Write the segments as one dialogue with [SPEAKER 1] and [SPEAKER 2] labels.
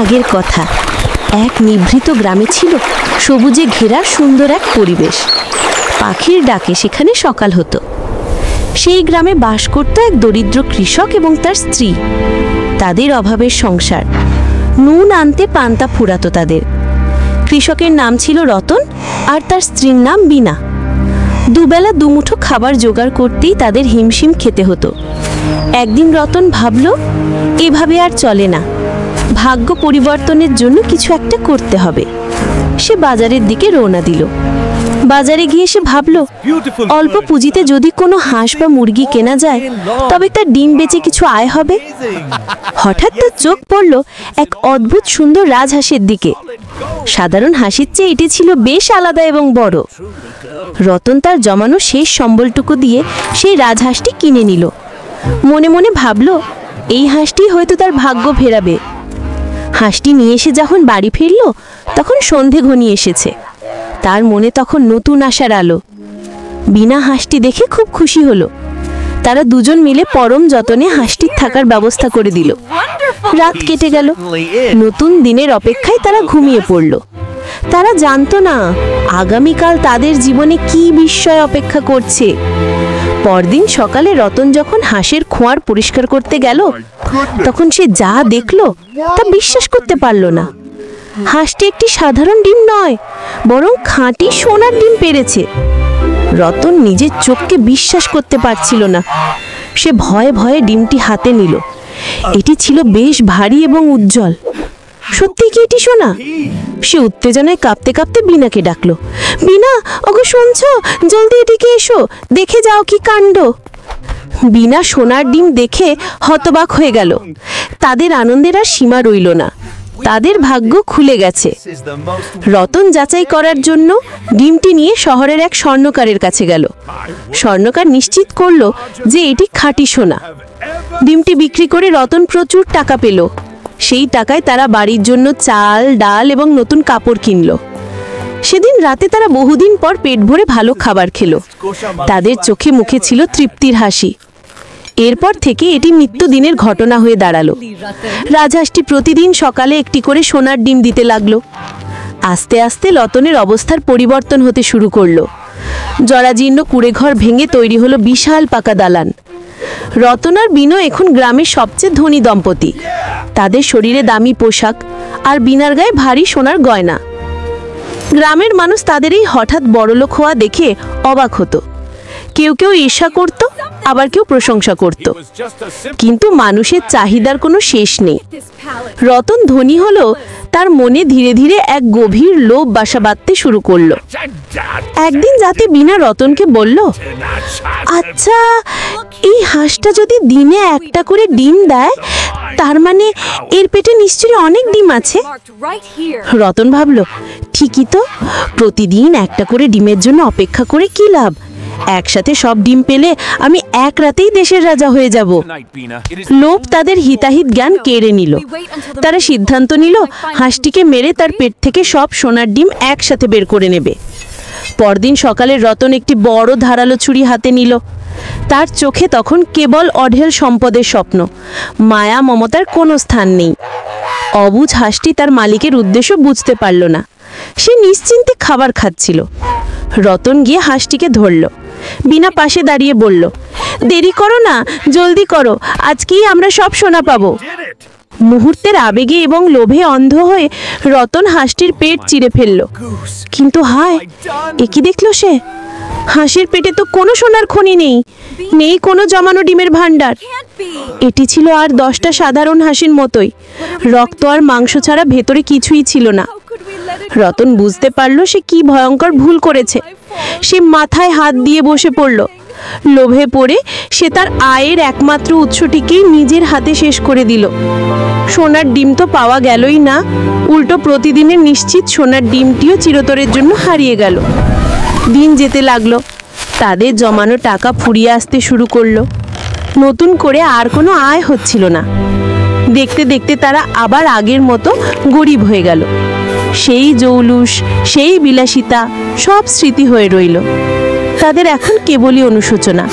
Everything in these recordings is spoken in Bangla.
[SPEAKER 1] আগের কথা। এক নিভৃত গ্রামে ছিল সবুজে ঘেরা সুন্দর এক পরিবেশ। পাখির ডাকে সেখানে সকাল হতো। সেই গ্রামে বাস করত এক দরিদ্র কৃষক এবং তার স্ত্রী। তাদের অভাবের সংসার, নুন আনতে পান্তা ফুরাতো তাদের। কৃষকের নাম ছিল রতন আর তার স্ত্রীর নাম বিনা। দুবেলা দুমুঠো খাবার জোগাড় করতেই তাদের হিমশিম খেতে হতো। একদিন রতন ভাবল, এভাবে আর চলে না, ভাগ্য পরিবর্তনের জন্য কিছু একটা করতে হবে। সে বাজারের দিকে রওনা দিল। বাজারে গিয়ে সে ভাবল, অল্প পুঁজিতে যদি কোনো হাঁস বা মুরগি কেনা যায় তবে তার ডিম বেচে কিছু আয় হবে। হঠাৎ তার চোখ পড়ল এক অদ্ভুত সুন্দর রাজহাঁসের দিকে। সাধারণ হাঁসের চেয়ে এটি ছিল বেশ আলাদা এবং বড়। রতন তার জমানো শেষ সম্বলটুকু দিয়ে সেই রাজহাঁসটি কিনে নিল। মনে মনে ভাবল, এই হাঁসটি হয়তো তার ভাগ্য ফেরাবে। হাঁসটি নিয়ে এসে যখন বাড়ি ফিরল তখন সন্ধে ঘনিয়ে এসেছে। তার মনে তখন নতুন আশার আলো। বিনা হাঁসটি দেখে খুব খুশি হলো। তারা দুজন মিলে পরম যতনে হাঁসটির থাকার ব্যবস্থা করে দিল। রাত কেটে গেল। নতুন দিনের অপেক্ষায় তারা ঘুমিয়ে পড়ল। তারা জানতো না আগামীকাল তাদের জীবনে কি বিস্ময় অপেক্ষা করছে। পরদিন সকালে রতন যখন হাঁসের খোঁয়ার পরিষ্কার করতে গেল তখন সে যা দেখলো তা বিশ্বাস করতে পারল না। হাঁসটি একটি সাধারণ ডিম নয়, বরং খাঁটি সোনার ডিম পেড়েছে। রতন নিজের চোখকে বিশ্বাস করতে পারছিল না। সে ভয়ে ভয়ে ডিমটি হাতে নিল। এটি ছিল বেশ ভারী এবং উজ্জ্বল। সত্যি কি এটি সোনা? সে উত্তেজনায় কাঁপতে কাঁপতে বিনাকে ডাকলো। বিনা, ওগো শুনছো? জলদি এদিকে এসো, দেখে যাও কি কাণ্ড। বিনা সোনার ডিম দেখে হতবাক হয়ে গেল। তাদের আনন্দের আর সীমা রইল না। তাদের ভাগ্য খুলে গেছে। রতন যাচাই করার জন্য ডিমটি নিয়ে শহরের এক স্বর্ণকারের কাছে গেল। স্বর্ণকার নিশ্চিত করলো যে এটি খাঁটি সোনা। ডিমটি বিক্রি করে রতন প্রচুর টাকা পেল। সেই টাকায় তারা বাড়ির জন্য চাল, ডাল এবং নতুন কাপড় কিনল। সেদিন রাতে তারা বহুদিন পর পেট ভরে ভালো খাবার খেলো। তাদের চোখে মুখে ছিল তৃপ্তির হাসি। এরপর থেকে এটি নিত্যদিনের ঘটনা হয়ে দাঁড়ালো। রাজহাঁসটি প্রতিদিন সকালে একটি করে সোনার ডিম দিতে লাগলো। আস্তে আস্তে রতনের অবস্থার পরিবর্তন হতে শুরু করলো। জরাজীর্ণ কুঁড়েঘর ভেঙে তৈরি হলো বিশাল পাকা দালান। রতন আর বিনো এখন গ্রামের সবচেয়ে ধনী দম্পতি। তাদের শরীরে দামি পোশাক আর বিনার গায়ে ভারী সোনার গয়না। গ্রামের মানুষ তাদের এই হঠাৎ বড়লোক হওয়া দেখে অবাক হতো। কেউ কেউ ঈর্ষা করত, আবার কেউ প্রশংসা করত। কিন্তু মানুষের চাহিদার কোনো শেষ নেই। রতন ধনী হলো, তার মনে ধীরে ধীরে এক গভীর লোভ বাসা বাঁধতে শুরু করলো। একদিন রাতে বিনা রতনকে বলল, আচ্ছা, এই হাঁসটা যদি দিনে একটা করে ডিম দেয় তার মানে এর পেটে নিশ্চয়ই অনেক ডিম আছে। রতন ভাবল, ঠিকই তো, প্রতিদিন একটা করে ডিমের জন্য অপেক্ষা করে কি লাভ? একসাথে সব ডিম পেলে আমি এক রাতেই দেশের রাজা হয়ে যাব। লোভ তাদের হিতাহিত জ্ঞান কেড়ে নিল। তারা সিদ্ধান্ত নিল হাঁসটিকে মেরে তার পেট থেকে সব সোনার ডিম একসাথে বের করে নেবে। পরদিন সকালে রতন একটি বড় ধারালো ছুরি হাতে নিল। তার চোখে তখন কেবল অঢেল সম্পদের স্বপ্ন, মায়া মমতার কোনো স্থান নেই। অবুঝ হাঁসটি তার মালিকের উদ্দেশ্য বুঝতে পারল না। সে নিশ্চিন্তে খাবার খাচ্ছিল। রতন গিয়ে হাঁসটিকে ধরল। বিনা পাশে দাঁড়িয়ে বলল, দেরি করো না, জলদি করো, আজকেই আমরা সব সোনা পাবো। মুহূর্তের আবেগে এবং লোভে অন্ধ হয়ে রতন হাঁসটির পেট চিরে ফেলল। কিন্তু হায়, এ কি দেখল সে? হাঁসের পেটে তো কোনো সোনার খনি নেই, নেই কোনো জমানো ডিমের ভাণ্ডার। এটি ছিল আর 10টা সাধারণ হাঁসের মতোই। রক্ত আর মাংস ছাড়া ভেতরে কিছুই ছিল না। রতন বুঝতে পারল সে কি ভয়ঙ্কর ভুল করেছে। সে মাথায় হাত দিয়ে বসে পড়ল। লোভে পড়ে সে তার আয়ের একমাত্র উৎসটিকেই নিজের হাতে শেষ করে দিল। সোনার ডিম তো পাওয়া গেলই না, উল্টো প্রতিদিনের নিশ্চিত সোনার ডিমটিও চিরতরের জন্য হারিয়ে গেল। দিন যেতে লাগলো। তাদের জমানো টাকা ফুরিয়ে আসতে শুরু করলো। নতুন করে আর কোনো আয় হচ্ছিল না। দেখতে দেখতে তারা আবার আগের মতো গরিব হয়ে গেল। সেই জৌলুস, সেই বিলাসিতা সব স্মৃতি হয়ে রইল। তাদের এখন কেবলই অনুশোচনা।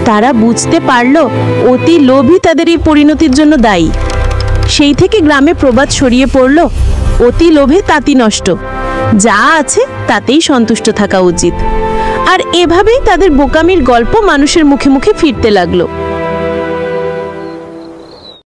[SPEAKER 1] তারা বুঝতে পারল অতি লোভই তাদের এই পরিণতির জন্য দায়ী।
[SPEAKER 2] সেই থেকে গ্রামে প্রবাদ ছড়িয়ে পড়ল, অতি লোভে তাঁতি নষ্ট, যা আছে তাতেই সন্তুষ্ট থাকা উচিত। আর এভাবেই তাদের বোকামির গল্প মানুষের মুখে মুখে ফিরতে লাগলো।